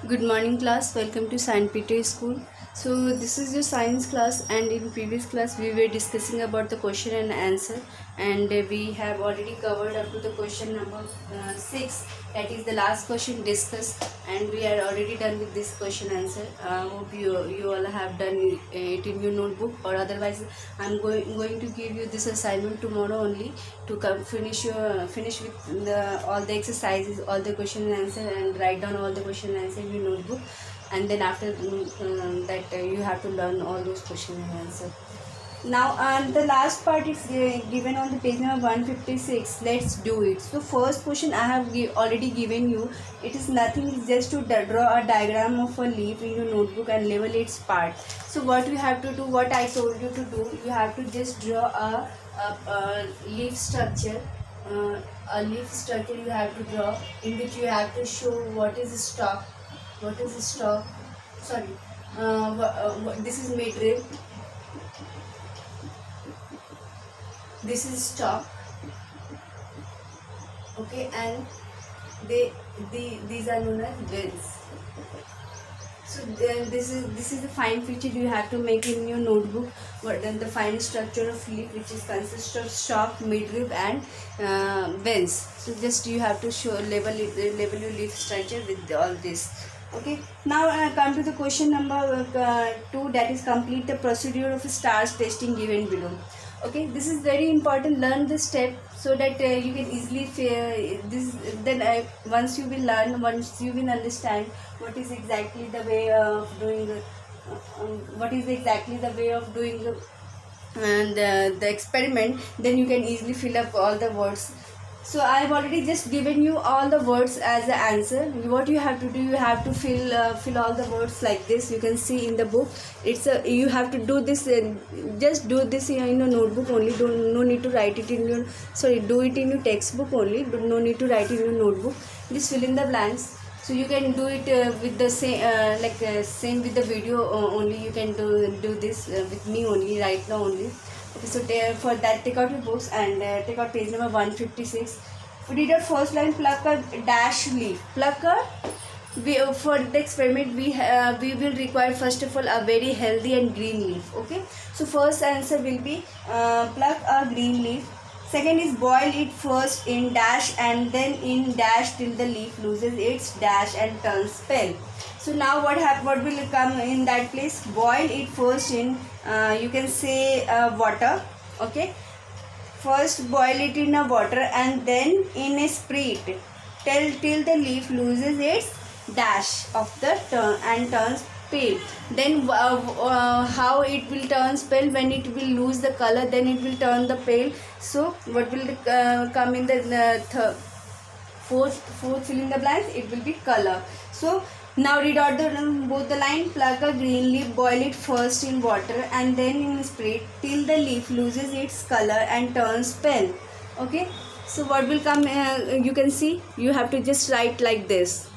Good morning class, welcome to St. Peter School. So this is your science class, and in previous class we were discussing about the question and answer, and we have already covered up to the question number 6, that is the last question discussed, and we are already done with this question answer. Hope you all have done it in your notebook, or otherwise I'm going to give you this assignment tomorrow only to come finish with all the exercises, all the question and answer, and write down all the question and answer in your notebook. And then after that you have to learn all those question and answer. Now the last part is given on the page number 156. Let's do it. So first question I have already given you. It is nothing, it's just to draw a diagram of a leaf in your notebook and label its part. So what you have to do, what I told you to do, you have to just draw a leaf structure. A leaf structure you have to draw, in which you have to show what is the stalk, sorry, this is midrib, this is stalk, okay, and these are known as veins. So this is the fine feature you have to make in your notebook. But then the fine structure of leaf, which is consists of stalk, midrib, and veins. So just you have to label your leaf structure with all this. Okay. Now come to the question number 2, that is complete the procedure of starch testing given below. Okay, this is very important. Learn this step so that you can easily this. Then once you will learn, once you will understand what is exactly the way of doing and the experiment, then you can easily fill up all the words. So I have already just given you all the words as the answer. What you have to do, you have to fill all the words like this. You can see in the book. You have to do this. Just do this in your notebook only. No need to write it in your. Do it in your textbook only. No need to write it in your notebook. Just fill in the blanks. So you can do it with the same same with the video only. You can do this with me only right now only. Okay, so for that, take out your books and take out page number 156. Read out first line, pluck a dash leaf. For the experiment, we will require first of all a very healthy and green leaf. Okay, so first answer will be pluck a green leaf. Second is boil it first in dash and then in dash till the leaf loses its dash and turns pale. So now what will come in that place? Boil it first in you can say water. Okay, first boil it in a water and then in a spirit till the leaf loses its dash of the turn and turns pale. Then how it will turn pale? When it will lose the color, then it will turn the pale. So what will come in the fourth fill in the blanks? It will be color. So now read out both the line. Pluck a green leaf, boil it first in water and then in spirit till the leaf loses its color and turns pale. Okay, so what will come? You can see, you have to just write like this.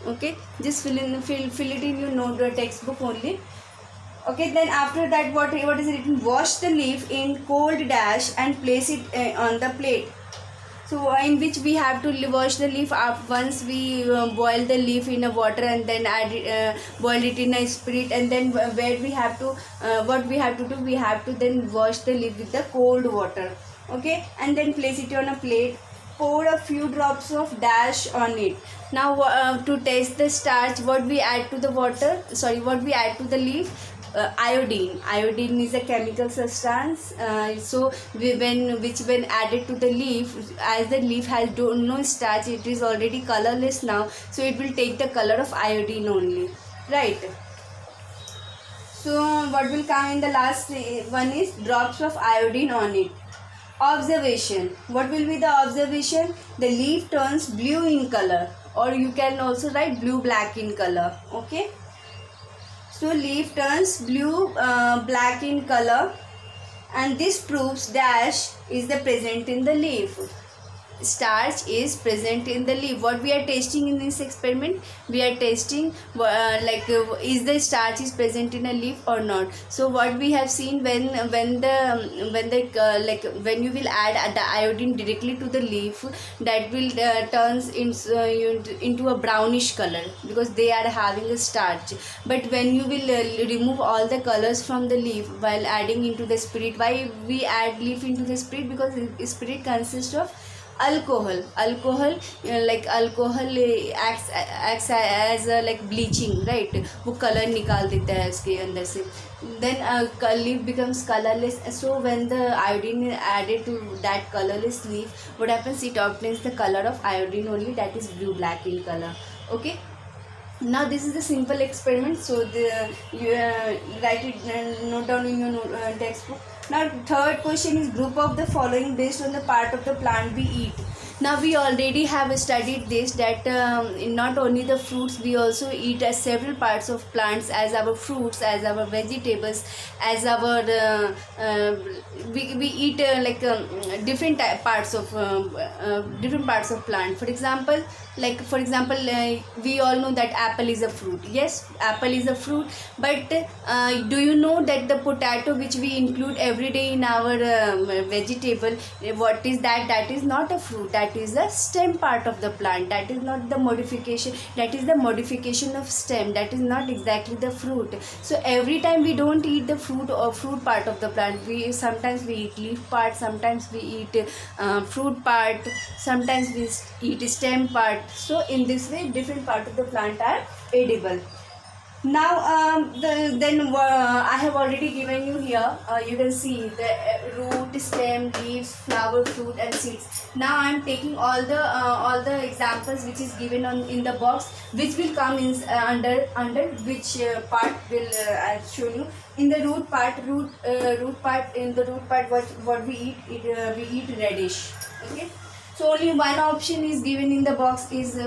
Okay, just fill it in your note textbook only. Okay, then after that what is written? Wash the leaf in cold dash and place it on the plate. So in which we have to wash the leaf up once we boil the leaf in a water and then boil it in a spirit, and then where we have to what we have to do, we have to then wash the leaf with the cold water. Okay, and then place it on a plate. Pour a few drops of dash on it. Now to taste the starch, what we add to the leaf? Iodine is a chemical substance. When added to the leaf, as the leaf has no starch, it is already colorless now. So it will take the color of iodine only, right? So what will come in the last one is drops of iodine on it. Observation. What will be the observation? The leaf turns blue in color, or you can also write blue-black in color. Okay. So leaf turns blue-black in color, and this proves dash is the present in the leaf. starch is present in the leaf. What we are testing in this experiment, we are testing is the starch is present in a leaf or not. So what we have seen, when when you will add the iodine directly to the leaf, that will turns into a brownish color, because they are having a starch. But when you will remove all the colors from the leaf while adding into the spirit, why we add leaf into the spirit? Because spirit consists of alcohol. Alcohol acts as a like bleaching, right? वो color निकाल देता है उसके अंदर से. Then leaf becomes colorless. So when the iodine is added to that colorless leaf, what happens? It obtains the color of iodine only, that is blue black in color. Okay. Now this is the simple experiment. So you write it, note down in your textbook. Now third question is, group of the following based on the part of the plant we eat. Now we already have studied this, that not only the fruits, we also eat as several parts of plants, as our fruits, as our vegetables, as our we eat different parts of plant. For example, we all know that apple is a fruit. Yes, apple is a fruit. But do you know that the potato which we include every day in our vegetable, what is that? That is not a fruit, that is a stem part of the plant. That is not the modification, that is the modification of stem, that is not exactly the fruit. So every time we don't eat the fruit or fruit part of the plant, sometimes we eat leaf part, sometimes we eat fruit part, sometimes we eat stem part. So in this way, different part of the plant are edible. Now I have already given you here, you can see the root, stem, leaves, flower, fruit and seeds. Now I am taking all the examples which is given in the box, which will come in under which part will I show you. In the root part, what we eat, we eat radish. Okay, so only one option is given in the box, is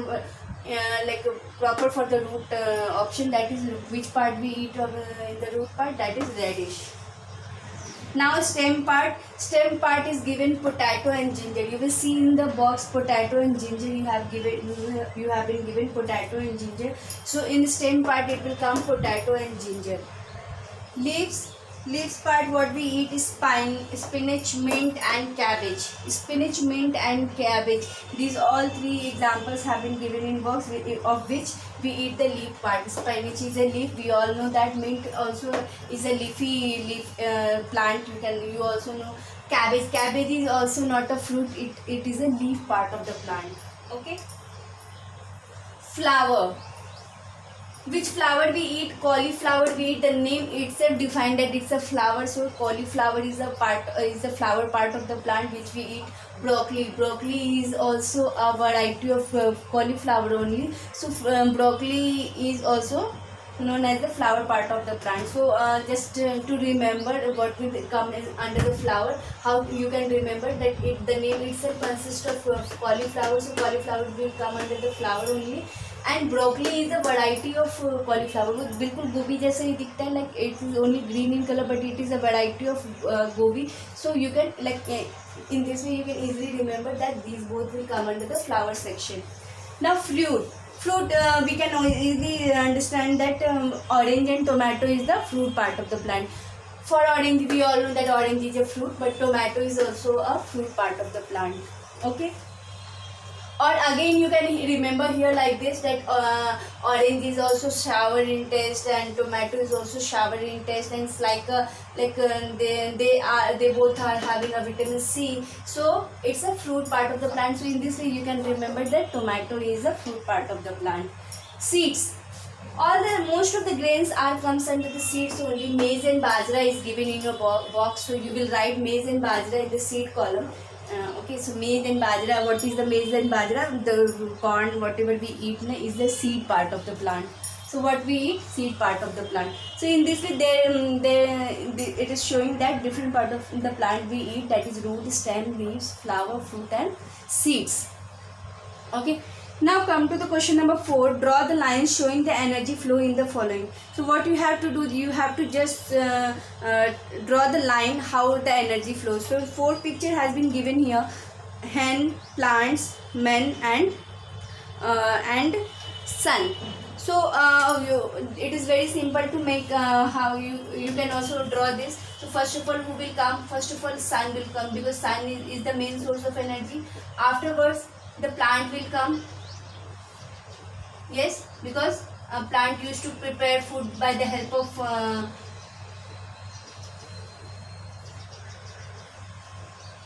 proper for the root option, that is which part we eat in the root part, that is radish. Now stem part is given potato and ginger. You will see in the box potato and ginger, you have been given potato and ginger. So in stem part it will come potato and ginger. Leaves part, what we eat is spinach, mint and cabbage. Spinach, mint and cabbage. These all three examples have been given in box, of which we eat the leaf part. Spinach is a leaf, we all know that. Mint also is a leafy plant. You also know. Cabbage is also not a fruit, it is a leaf part of the plant. Okay. Flower. Which flower we eat? Cauliflower we eat. The name itself defined that it's a flower. So cauliflower is a flower part of the plant which we eat. Broccoli is also a variety of cauliflower only. So broccoli is also known as the flower part of the plant. So just to remember what will come under the flower, how you can remember that the name itself consists of cauliflower. So cauliflower will come under the flower only. And broccoli is a variety of cauliflower. वो बिल्कुल गोभी जैसे ही दिखता है, like it is only green in color, but it is a variety of gobi. So you can in this way you can easily remember that these both will come under the flower section. Now fruit, we can easily understand that orange and tomato is the fruit part of the plant. For orange, we all know that orange is a fruit, but tomato is also a fruit part of the plant. Okay. Or again you can remember here like this, that orange is also sour in taste and tomato is also sour in taste, and it's they both are having a vitamin C. So it's a fruit part of the plant. So in this way you can remember that tomato is a fruit part of the plant. Seeds. Most of the grains comes under the seeds only. Maize and bajra is given in your box. So you will write maize and bajra in the seed column. Okay, so maize and bajra. What is the maize and bajra? The corn, whatever we eat, is the seed part of the plant. So what we eat, seed part of the plant. So in this way, it is showing that different part of the plant we eat, that is root, stem, leaves, flower, fruit, and seeds. Okay. Now come to the question number 4. Draw the lines showing the energy flow in the following. So what you have to do, you have to just draw the line how the energy flows. So 4 picture has been given here. hen, plants, men, and sun. So it is very simple to make how you can also draw this. So first of all, who will come? First of all, sun will come, because sun is the main source of energy. Afterwards, the plant will come. Yes, because a plant used to prepare food by the help of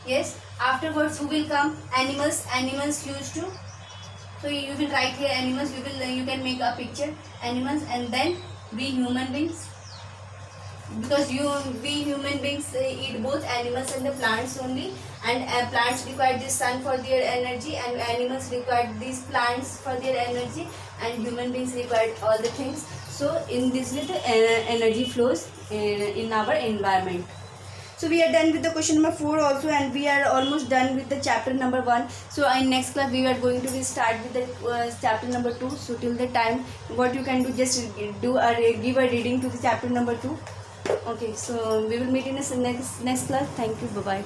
yes. Afterwards, who will come? Animals. Animals used to. So you will write here animals. You can make a picture animals, and then we human beings, because we human beings eat both animals and the plants only, and plants require this sun for their energy, and animals require these plants for their energy, and human beings require all the things. So in this way the energy flows in our environment. So we are done with the question number 4 also, and we are almost done with the chapter number 1. So in next class we are going to start with the chapter number 2. So till the time, what you can do, just give a reading to the chapter number 2. Okay, so we will meet in the next class. Thank you. Bye bye.